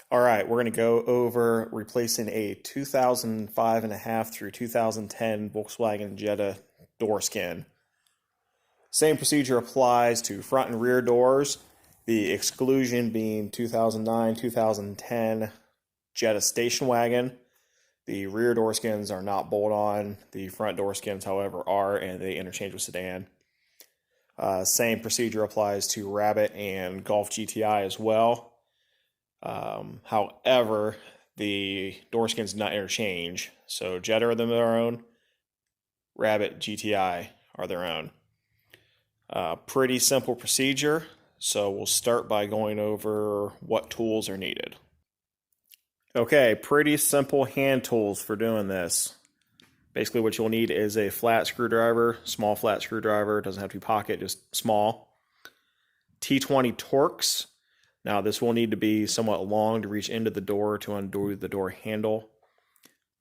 All right, we're going to go over replacing a 2005 and a half through 2010 Volkswagen Jetta door skin. Same procedure applies to front and rear doors, the exclusion being 2009, 2010 Jetta station wagon. The rear door skins are not bolt-on. The front door skins, however, are, and they interchange with sedan. Same procedure applies to Rabbit and Golf GTI as well. However, the door skins do not interchange. So Jetta are their own, Rabbit, GTI are their own. Pretty simple procedure. So we'll start by going over what tools are needed. Okay, pretty simple hand tools for doing this. Basically what you'll need is a flat screwdriver, small flat screwdriver, doesn't have to be pocket, just small. T20 Torx. Now this will need to be somewhat long to reach into the door to undo the door handle.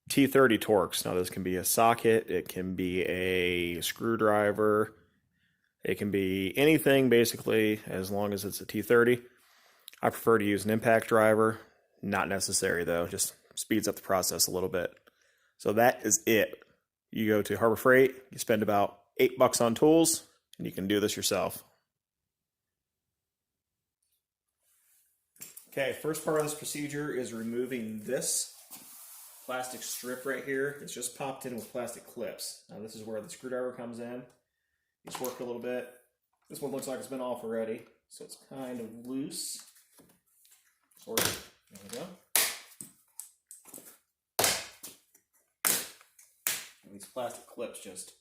T30 Torx. Now this can be a socket, it can be a screwdriver, it can be anything basically as long as it's a T30. I prefer to use an impact driver. Not necessary though, just speeds up the process a little bit. So that is it. You go to Harbor Freight, you spend about $8 on tools, and you can do this yourself. Okay, first part of this procedure is removing this plastic strip right here. It's just popped in with plastic clips. Now this is where the screwdriver comes in. It's worked a little bit. This one looks like it's been off already, so it's kind of loose. Sort of. There we go. And these plastic clips, just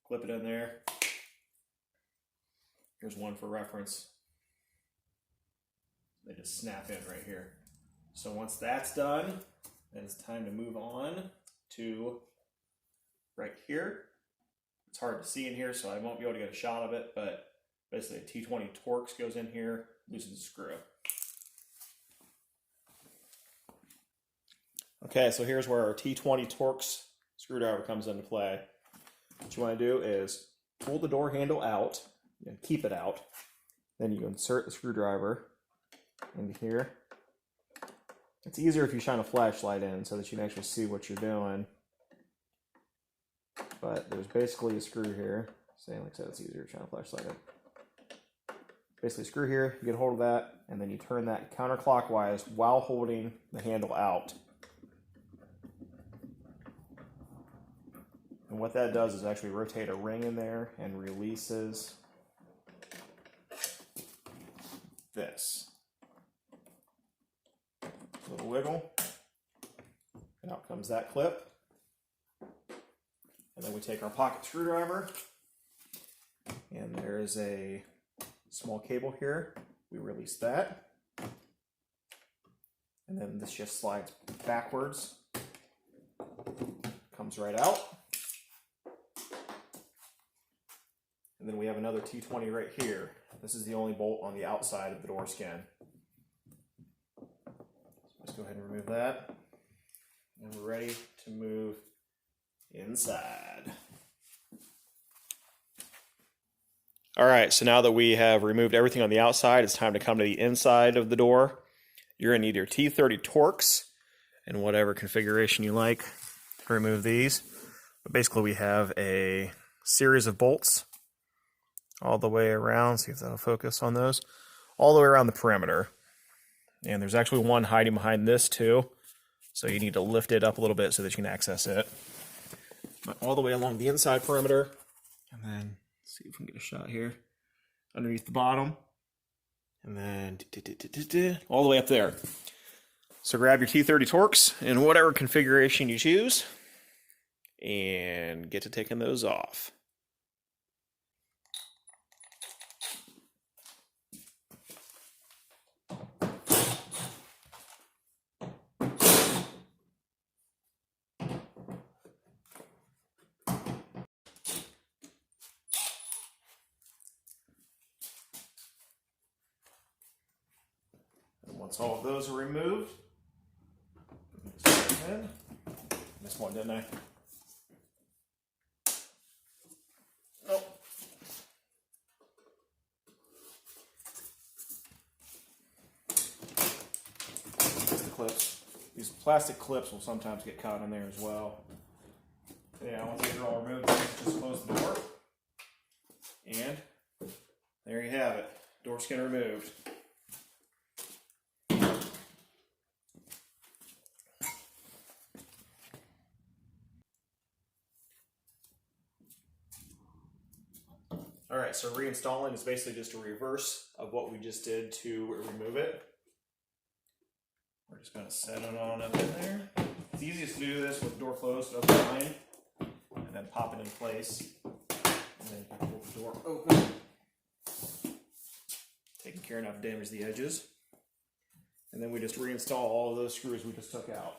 clip it in there. Here's one for reference. They just snap in right here. So once that's done, then it's time to move on to right here. It's hard to see in here, so I won't be able to get a shot of it, but basically a T20 Torx goes in here, loosens the screw. Okay, so here's where our T20 Torx screwdriver comes into play. What you want to do is pull the door handle out and keep it out. Then you insert the screwdriver into here. It's easier if you shine a flashlight in so that you can actually see what you're doing. But there's basically a screw here. Like I said, it's easier to shine a flashlight in. Basically a screw here, you get a hold of that, and then you turn that counterclockwise while holding the handle out. And what that does is actually rotate a ring in there and releases this. Little wiggle. And out comes that clip. And then we take our pocket screwdriver. And there is a small cable here. We release that. And then this just slides backwards. Comes right out. And then we have another T20 right here. This is the only bolt on the outside of the door skin. So let's go ahead and remove that. And we're ready to move inside. All right, so now that we have removed everything on the outside, it's time to come to the inside of the door. You're gonna need your T30 Torx in whatever configuration you like to remove these. But basically we have a series of bolts all the way around, see if that'll focus on those, all the way around the perimeter. And there's actually one hiding behind this too, so you need to lift it up a little bit so that you can access it. But all the way along the inside perimeter, and then let's see if we can get a shot here, underneath the bottom, and then all the way up there. So grab your T30 Torx in whatever configuration you choose, and get to taking those off. Once all of those are removed, missed one, didn't I? Nope. clips. These plastic clips will sometimes get caught in there as well. Yeah, once these are all removed, just close the door. And there you have it. Door skin removed. Alright, so reinstalling is basically just a reverse of what we just did to remove it. We're just going to set it on up in there. It's easiest to do this with the door closed, open line, and then pop it in place. And then you can pull the door open. Taking care not to damage the edges. And then we just reinstall all of those screws we just took out.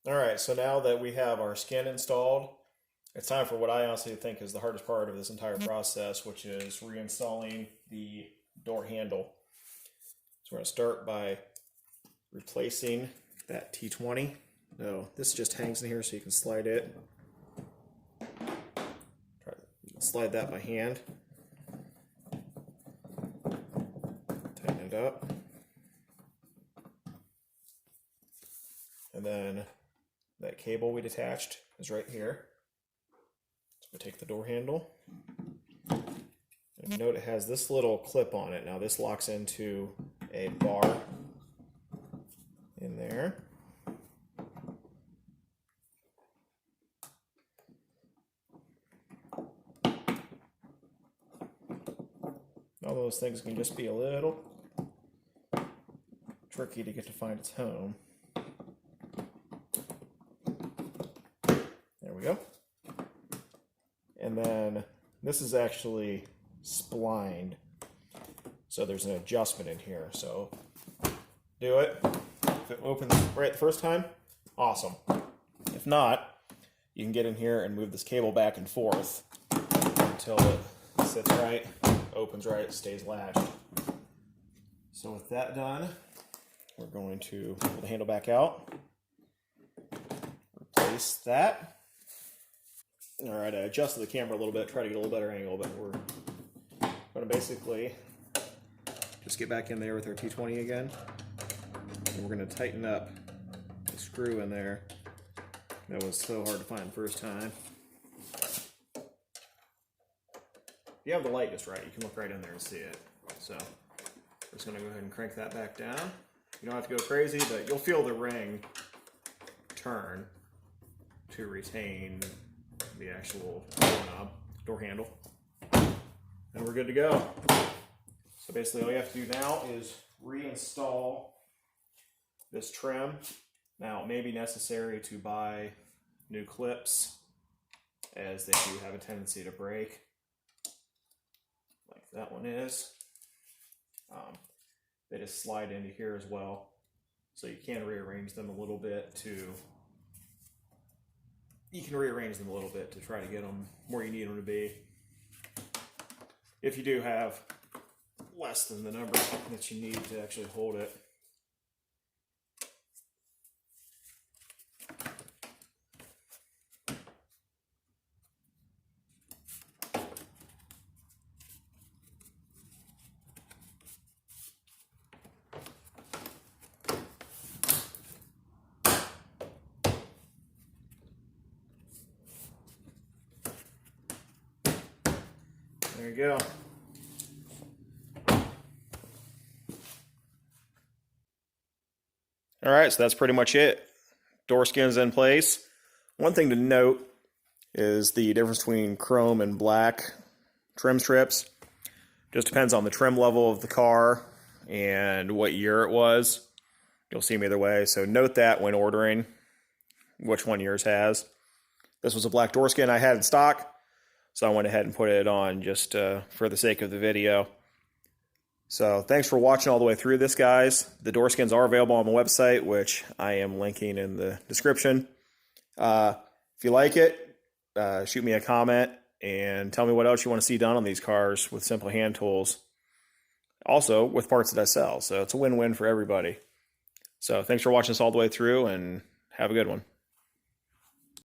Alright, so now that we have our skin installed, it's time for what I honestly think is the hardest part of this entire process, which is reinstalling the door handle. So we're going to start by replacing that T20. No, this just hangs in here so you can slide it. Try to slide that by hand. Tighten it up. And then that cable we detached is right here. So we take the door handle. And note it has this little clip on it. Now this locks into a bar in there. All those things can just be a little tricky to get to find its home. There we go. And then this is actually splined. So there's an adjustment in here. So do it. If it opens right the first time, awesome. If not, you can get in here and move this cable back and forth until it sits right, opens right, stays latched. So with that done, we're going to pull the handle back out, replace that. All right, I adjusted the camera a little bit, try to get a little better angle, but we're going to basically just get back in there with our T20 again. And we're going to tighten up the screw in there. That was so hard to find the first time. If you have the light just right, you can look right in there and see it. So we're just going to go ahead and crank that back down. You don't have to go crazy, but you'll feel the ring turn to retain the actual doorknob, door handle. And we're good to go. So basically all you have to do now is reinstall this trim. Now it may be necessary to buy new clips, as they do have a tendency to break, like that one is. They just slide into here as well, so you can rearrange them a little bit to try to get them where you need them to be. If you do have less than the number that you need to actually hold it. There you go. All right, so that's pretty much it. Door skin's in place. One thing to note is the difference between chrome and black trim strips. Just depends on the trim level of the car and what year it was. You'll see them either way, so note that when ordering which one yours has. This was a black door skin I had in stock, so I went ahead and put it on just for the sake of the video. So thanks for watching all the way through this, guys. The door skins are available on the website, which I am linking in the description. If you like it, shoot me a comment and tell me what else you want to see done on these cars with simple hand tools. Also with parts that I sell, so it's a win-win for everybody. So thanks for watching this all the way through, and have a good one.